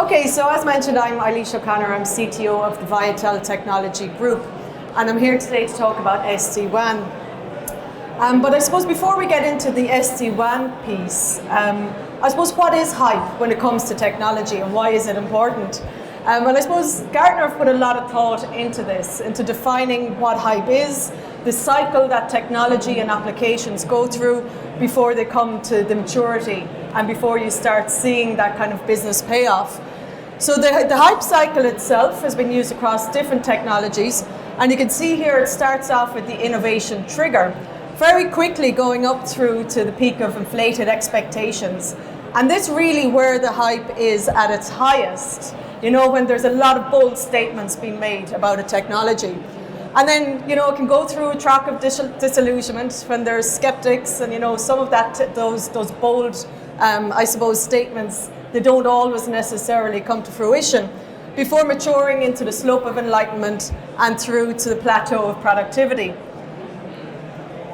Okay, so as mentioned, I'm Eilish O'Conor. I'm CTO of the Viatel Technology Group, and I'm here today to talk about SD-WAN. But I suppose before we get into the SD-WAN piece, I suppose what is hype when it comes to technology and why is it important? Well, I suppose Gartner have put a lot of thought into this, into defining what hype is, the cycle that technology and applications go through before they come to the maturity and before you start seeing that kind of business payoff. So the hype cycle itself has been used across different technologies, and you can see here it starts off with the innovation trigger, very quickly going up through to the peak of inflated expectations. And this really where the hype is at its highest, you know, when there's a lot of bold statements being made about a technology. And then, you know, it can go through a track of disillusionment when there's skeptics and, you know, some of that, those bold, I suppose, statements, they don't always necessarily come to fruition before maturing into the slope of enlightenment and through to the plateau of productivity.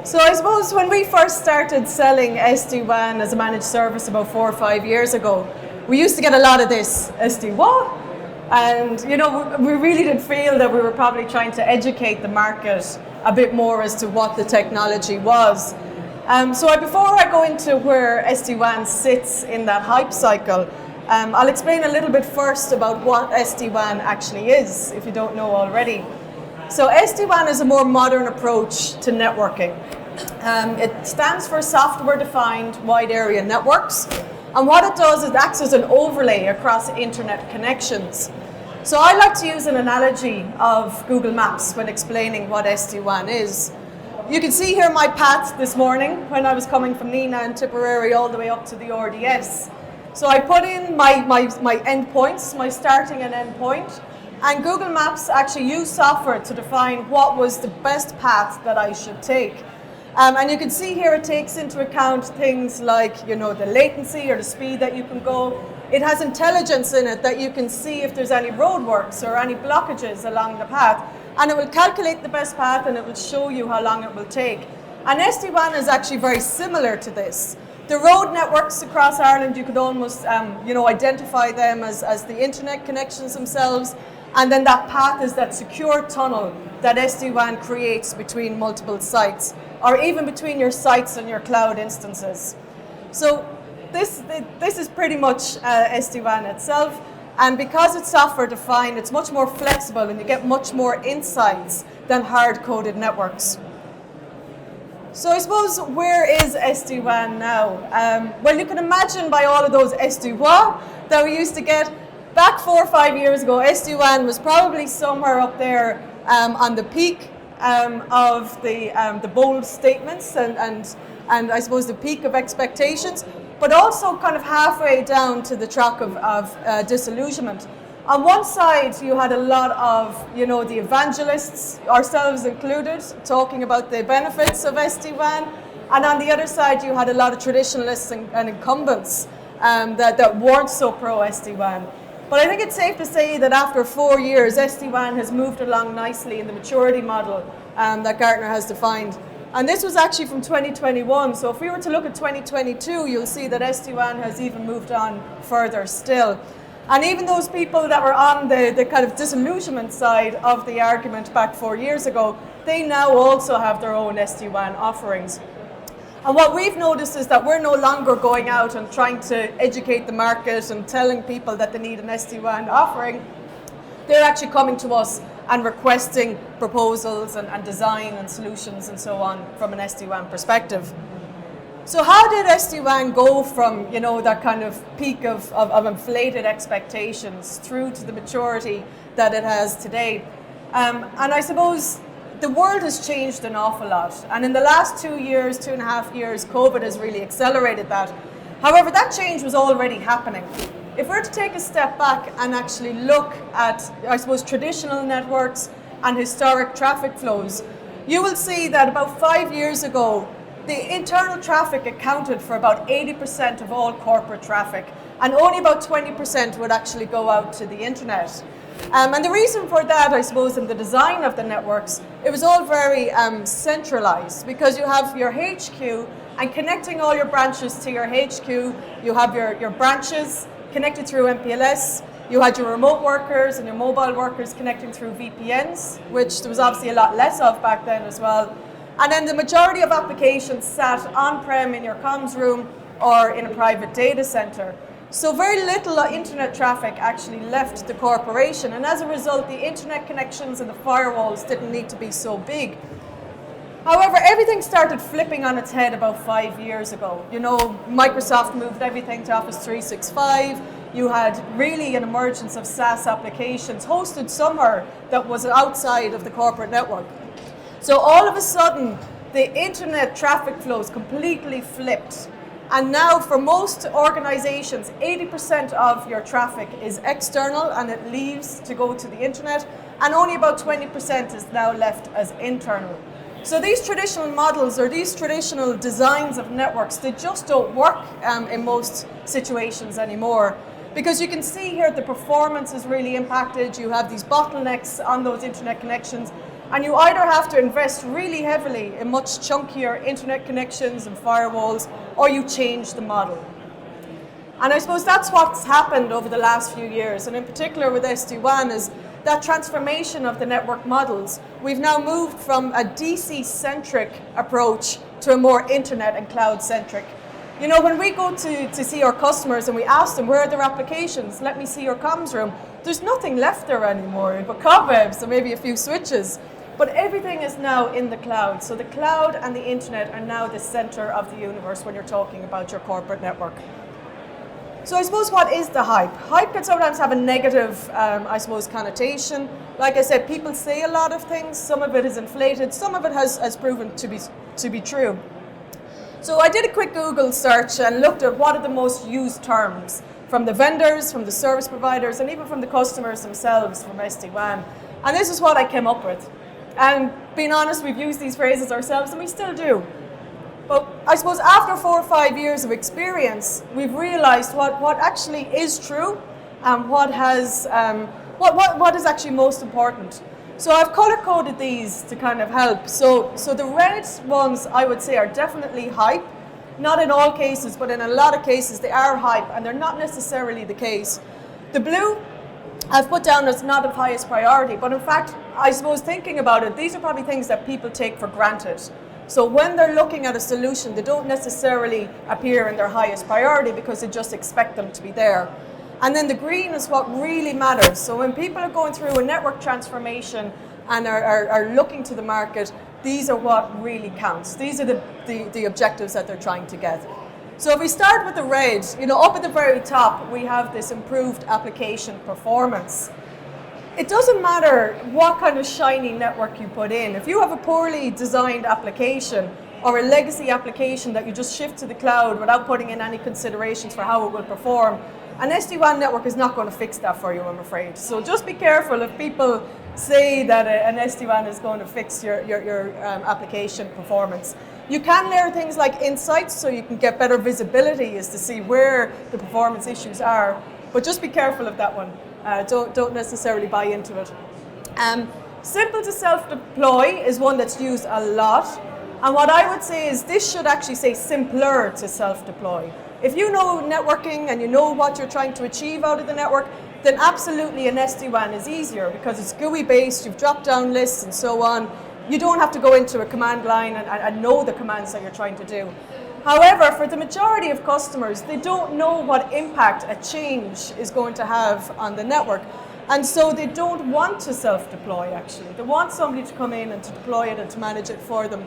So I suppose when we first started selling SD-WAN as a managed service about 4 or 5 years ago, we used to get a lot of this, SD-WAN? And you know, we really did feel that we were probably trying to educate the market a bit more as to what the technology was. Before I go into where SD-WAN sits in that hype cycle, I'll explain a little bit first about what SD-WAN actually is, if you don't know already. So SD-WAN is a more modern approach to networking. It stands for software-defined wide area networks. And what it does is it acts as an overlay across internet connections. So I like to use an analogy of Google Maps when explaining what SD-WAN is. You can see here my path this morning when I was coming from Neenah and Tipperary all the way up to the RDS. So I put in my endpoints, my starting and end point, and Google Maps actually used software to define what was the best path that I should take. And you can see here it takes into account things like, you know, the latency or the speed that you can go. It has intelligence in it that you can see if there's any roadworks or any blockages along the path. And it will calculate the best path and it will show you how long it will take. And SD-WAN is actually very similar to this. The road networks across Ireland, you could almost identify them as the internet connections themselves. And then that path is that secure tunnel that SD-WAN creates between multiple sites, or even between your sites and your cloud instances. So this is pretty much SD-WAN itself. And because it's software defined, it's much more flexible and you get much more insights than hard-coded networks. So I suppose where is SD-WAN now? Well, you can imagine by all of those SD-WAN that we used to get, back 4 or 5 years ago, SD-WAN was probably somewhere up there on the peak of the bold statements and I suppose the peak of expectations, but also kind of halfway down to the track of disillusionment. On one side, you had a lot of, you know, the evangelists, ourselves included, talking about the benefits of SD-WAN, and on the other side, you had a lot of traditionalists and incumbents that weren't so pro SD-WAN. But I think it's safe to say that after 4 years, SD-WAN has moved along nicely in the maturity model that Gartner has defined. And this was actually from 2021, so if we were to look at 2022, you'll see that SD-WAN has even moved on further still. And even those people that were on the kind of disillusionment side of the argument back 4 years ago, they now also have their own SD-WAN offerings. And what we've noticed is that we're no longer going out and trying to educate the market and telling people that they need an SD-WAN offering. They're actually coming to us and requesting proposals and design and solutions and so on from an SD-WAN perspective. So how did SD-WAN go from, you know, that kind of peak of inflated expectations through to the maturity that it has today? And I suppose the world has changed an awful lot. And in the last 2 years, 2.5 years, COVID has really accelerated that. However, that change was already happening. If we're to take a step back and actually look at, I suppose, traditional networks and historic traffic flows, you will see that about 5 years ago, the internal traffic accounted for about 80% of all corporate traffic, and only about 20% would actually go out to the internet. And the reason for that, I suppose, in the design of the networks, it was all very centralized, because you have your HQ, and connecting all your branches to your HQ, you have your branches connected through MPLS, You had your remote workers and your mobile workers connecting through VPNs, which there was obviously a lot less of back then as well. And then the majority of applications sat on-prem in your comms room or in a private data center. So very little internet traffic actually left the corporation, and as a result, the internet connections and the firewalls didn't need to be so big. However, everything started flipping on its head about 5 years ago. You know, Microsoft moved everything to Office 365. You had really an emergence of SaaS applications hosted somewhere that was outside of the corporate network. So all of a sudden, the internet traffic flows completely flipped. And now for most organizations, 80% of your traffic is external and it leaves to go to the internet, and only about 20% is now left as internal. So these traditional models or these traditional designs of networks, they just don't work in most situations anymore. Because you can see here the performance is really impacted. You have these bottlenecks on those internet connections, and you either have to invest really heavily in much chunkier internet connections and firewalls, or you change the model. And I suppose that's what's happened over the last few years, and in particular with SD-WAN, is that transformation of the network models. We've now moved from a DC-centric approach to a more internet and cloud-centric. You know, when we go to see our customers and we ask them, where are their applications? Let me see your comms room. There's nothing left there anymore, but cobwebs and maybe a few switches. But everything is now in the cloud. So the cloud and the internet are now the center of the universe when you're talking about your corporate network. So I suppose, what is the hype? Hype can sometimes have a negative, I suppose, connotation. Like I said, people say a lot of things. Some of it is inflated. Some of it has proven to be true. So I did a quick Google search and looked at what are the most used terms from the vendors, from the service providers, and even from the customers themselves from SD-WAN. And this is what I came up with. And being honest, we've used these phrases ourselves, and we still do. But I suppose after 4 or 5 years of experience, we've realized what actually is true and what is actually most important. So I've color-coded these to kind of help. So the red ones, I would say, are definitely hype. Not in all cases, but in a lot of cases, they are hype, and they're not necessarily the case. The blue, I've put down as not of highest priority, but in fact, I suppose thinking about it, these are probably things that people take for granted. So when they're looking at a solution, they don't necessarily appear in their highest priority because they just expect them to be there. And then the green is what really matters. So when people are going through a network transformation and are looking to the market, these are what really counts. These are the objectives that they're trying to get. So if we start with the red, you know, up at the very top, we have this improved application performance. It doesn't matter what kind of shiny network you put in. If you have a poorly designed application or a legacy application that you just shift to the cloud without putting in any considerations for how it will perform, an SD-WAN network is not going to fix that for you, I'm afraid. So just be careful if people say that an SD-WAN is going to fix your application performance. You can layer things like insights so you can get better visibility as to see where the performance issues are, but just be careful of that one. Don't necessarily buy into it. Simple to self-deploy is one that's used a lot. And what I would say is this should actually say simpler to self-deploy. If you know networking and you know what you're trying to achieve out of the network, then absolutely an SD-WAN is easier because it's GUI based, you've dropped down lists and so on. You don't have to go into a command line and know the commands that you're trying to do. However, for the majority of customers, they don't know what impact a change is going to have on the network. And so they don't want to self-deploy, actually. They want somebody to come in and to deploy it and to manage it for them.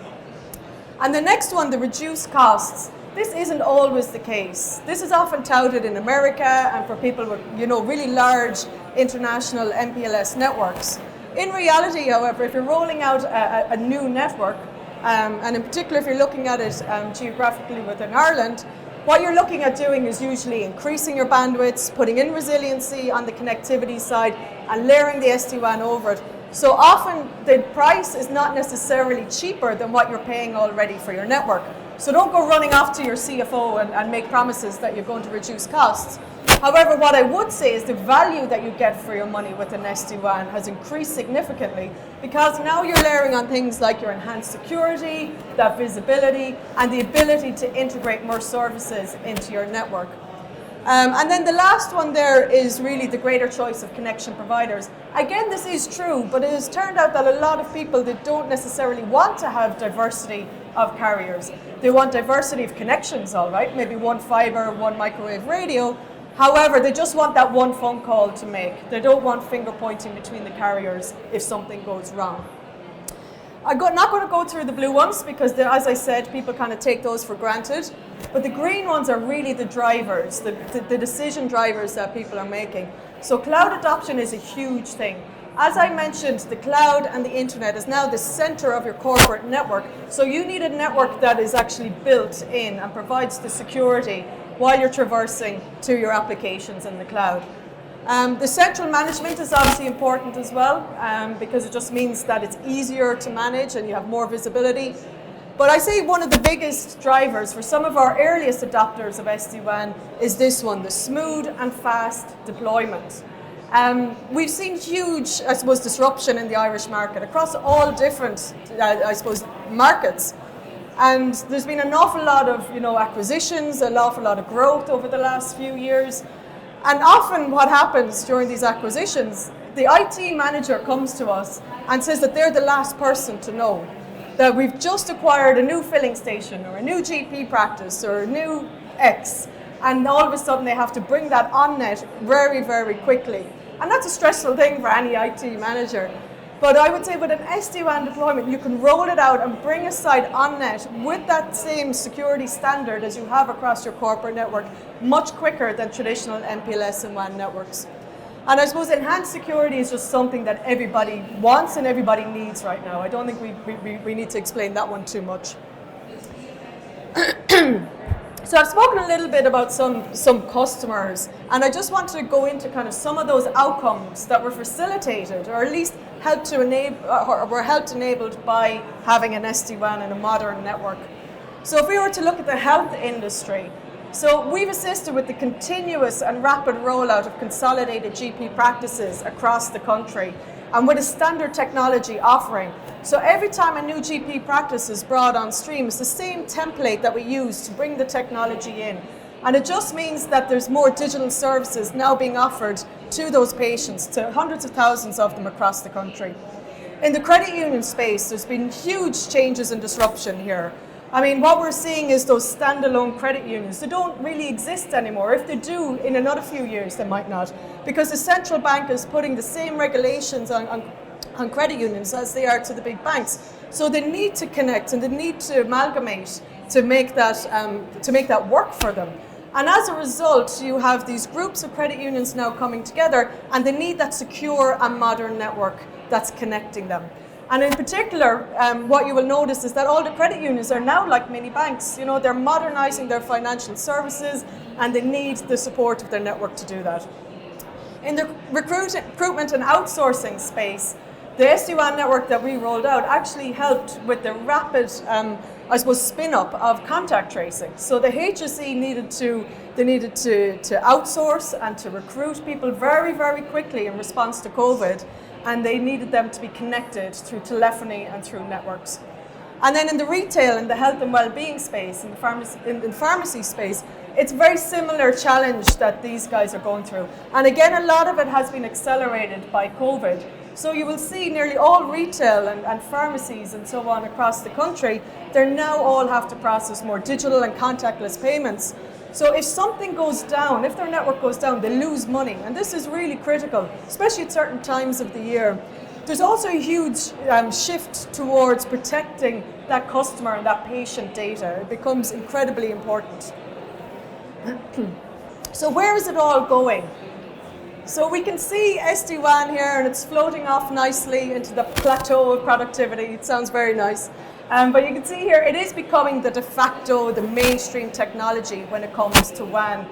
And the next one, the reduced costs. This isn't always the case. This is often touted in America and for people with, you know, really large international MPLS networks. In reality, however, if you're rolling out a new network, and in particular if you're looking at it geographically within Ireland, what you're looking at doing is usually increasing your bandwidths, putting in resiliency on the connectivity side, and layering the SD-WAN over it. So often the price is not necessarily cheaper than what you're paying already for your network. So don't go running off to your CFO and make promises that you're going to reduce costs. However, what I would say is the value that you get for your money with an SD-WAN has increased significantly because now you're layering on things like your enhanced security, that visibility, and the ability to integrate more services into your network. And then the last one there is really the greater choice of connection providers. Again, this is true, but it has turned out that a lot of people that don't necessarily want to have diversity of carriers. They want diversity of connections, all right, maybe one fiber, one microwave radio. However, they just want that one phone call to make. They don't want finger pointing between the carriers if something goes wrong. I'm not going to go through the blue ones because, as I said, people kind of take those for granted. But the green ones are really the drivers, the decision drivers that people are making. So cloud adoption is a huge thing. As I mentioned, the cloud and the internet is now the center of your corporate network. So you need a network that is actually built in and provides the security while you're traversing to your applications in the cloud. The central management is obviously important as well because it just means that it's easier to manage and you have more visibility. But I say one of the biggest drivers for some of our earliest adopters of SD-WAN is this one, the smooth and fast deployment. We've seen huge, I suppose, disruption in the Irish market across all different, I suppose, markets. And there's been an awful lot of, acquisitions, an awful lot of growth over the last few years. And often what happens during these acquisitions, the IT manager comes to us and says that they're the last person to know that we've just acquired a new filling station or a new GP practice or a new X. And all of a sudden they have to bring that on net very, very quickly. And that's a stressful thing for any IT manager. But I would say with an SD-WAN deployment, you can roll it out and bring a site on net with that same security standard as you have across your corporate network much quicker than traditional MPLS and WAN networks. And I suppose enhanced security is just something that everybody wants and everybody needs right now. I don't think we need to explain that one too much. So I've spoken a little bit about some customers, and I just want to go into kind of some of those outcomes that were facilitated, or at least helped to enable, or were helped enabled by having an SD-WAN and a modern network. So if we were to look at the health industry, so we've assisted with the continuous and rapid rollout of consolidated GP practices across the country, and with a standard technology offering. So every time a new GP practice is brought on stream, it's the same template that we use to bring the technology in. And it just means that there's more digital services now being offered to those patients, to hundreds of thousands of them across the country. In the credit union space, there's been huge changes and disruption here. I mean, what we're seeing is those standalone credit unions. They don't really exist anymore. If they do, in another few years, they might not. Because the central bank is putting the same regulations on credit unions as they are to the big banks. So they need to connect and they need to amalgamate to make that work for them. And as a result, you have these groups of credit unions now coming together, and they need that secure and modern network that's connecting them. And in particular, what you will notice is that all the credit unions are now like mini banks. They're modernizing their financial services, and they need the support of their network to do that. In the recruitment and outsourcing space, the SD-WAN network that we rolled out actually helped with the rapid, spin-up of contact tracing. So the HSE needed to outsource and to recruit people very, very quickly in response to COVID. And they needed them to be connected through telephony and through networks. And then in the retail and the health and well-being space, in the pharmacy space, it's a very similar challenge that these guys are going through. And again, a lot of it has been accelerated by COVID. So you will see nearly all retail and pharmacies and so on across the country, they now all have to process more digital and contactless payments. So if something goes down, if their network goes down, they lose money. And this is really critical, especially at certain times of the year. There's also a huge shift towards protecting that customer and that patient data. It becomes incredibly important. So where is it all going? So we can see SD-WAN here, and it's floating off nicely into the plateau of productivity. It sounds very nice. But you can see here, it is becoming the de facto, the mainstream technology when it comes to WAN.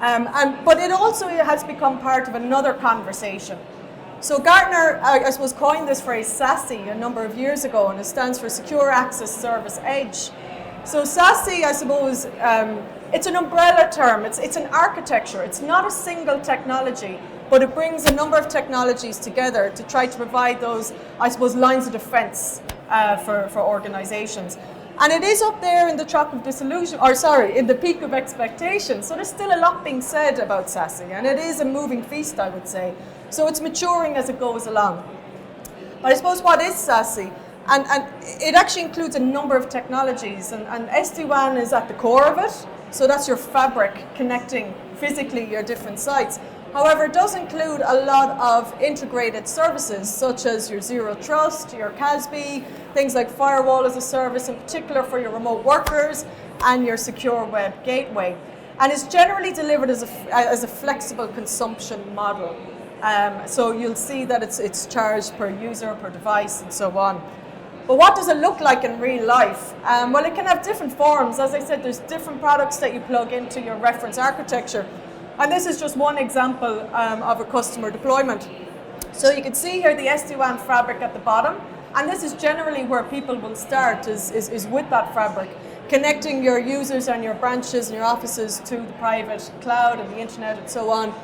But it also has become part of another conversation. So Gartner, I suppose, coined this phrase SASE a number of years ago, and it stands for Secure Access Service Edge. So SASE, I suppose, it's an umbrella term. It's an architecture. It's not a single technology, but it brings a number of technologies together to try to provide those, I suppose, lines of defense for organizations. And it is up there in the track of disillusion, or sorry, in the peak of expectation. So there's still a lot being said about SASE, and it is a moving feast, I would say. So it's maturing as it goes along. But I suppose what is SASE? And it actually includes a number of technologies, and SD-WAN is at the core of it. So that's your fabric connecting physically your different sites. However, it does include a lot of integrated services, such as your Zero Trust, your CASB, things like Firewall as a service, in particular for your remote workers, and your secure web gateway. And it's generally delivered as a flexible consumption model. So you'll see that it's charged per user, per device, and so on. But what does it look like in real life? Well, it can have different forms. As I said, there's different products that you plug into your reference architecture. And this is just one example of a customer deployment. So you can see here the SD-WAN fabric at the bottom. And this is generally where people will start, is with that fabric, connecting your users and your branches and your offices to the private cloud and the internet and so on.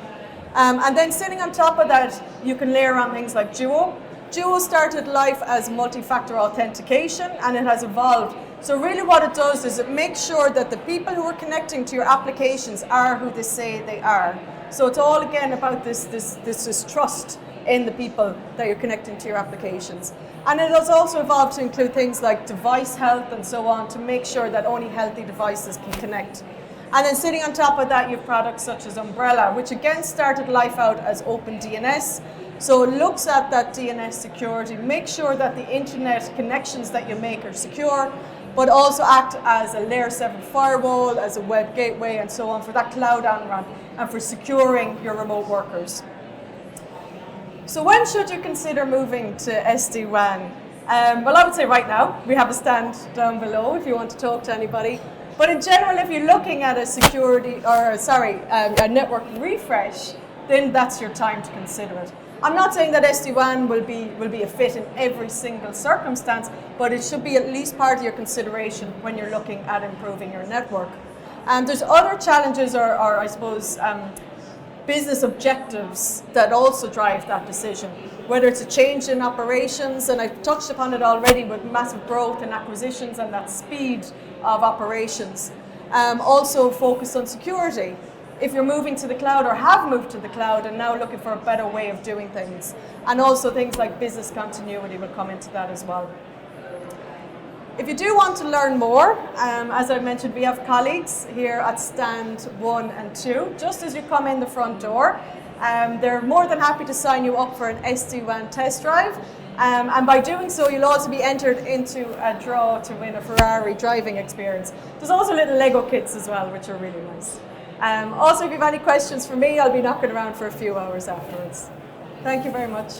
And then sitting on top of that, you can layer on things like Duo. Duo started life as multi-factor authentication, and it has evolved. So really what it does is it makes sure that the people who are connecting to your applications are who they say they are. So it's all again about this trust in the people that you're connecting to your applications. And it has also evolved to include things like device health and so on, to make sure that only healthy devices can connect. And then sitting on top of that, you have products such as Umbrella, which again started life out as Open DNS. So it looks at that DNS security, make sure that the internet connections that you make are secure, but also act as a layer 7 firewall, as a web gateway, and so on for that cloud on-ramp and for securing your remote workers. So when should you consider moving to SD-WAN? Well, I would say right now. We have a stand down below if you want to talk to anybody. But in general, if you're looking at a network refresh, then that's your time to consider it. I'm not saying that SD-WAN will be a fit in every single circumstance, but it should be at least part of your consideration when you're looking at improving your network. And there's other challenges or I suppose, business objectives that also drive that decision, whether it's a change in operations, and I've touched upon it already with massive growth and acquisitions and that speed of operations. Also focused on security. If you're moving to the cloud or have moved to the cloud and now looking for a better way of doing things. And also things like business continuity will come into that as well. If you do want to learn more, as I mentioned, we have colleagues here at stand 1 and 2, just as you come in the front door. They're more than happy to sign you up for an SD-WAN test drive. And by doing so, you'll also be entered into a draw to win a Ferrari driving experience. There's also little Lego kits as well, which are really nice. Also, if you have any questions for me, I'll be knocking around for a few hours afterwards. Thank you very much.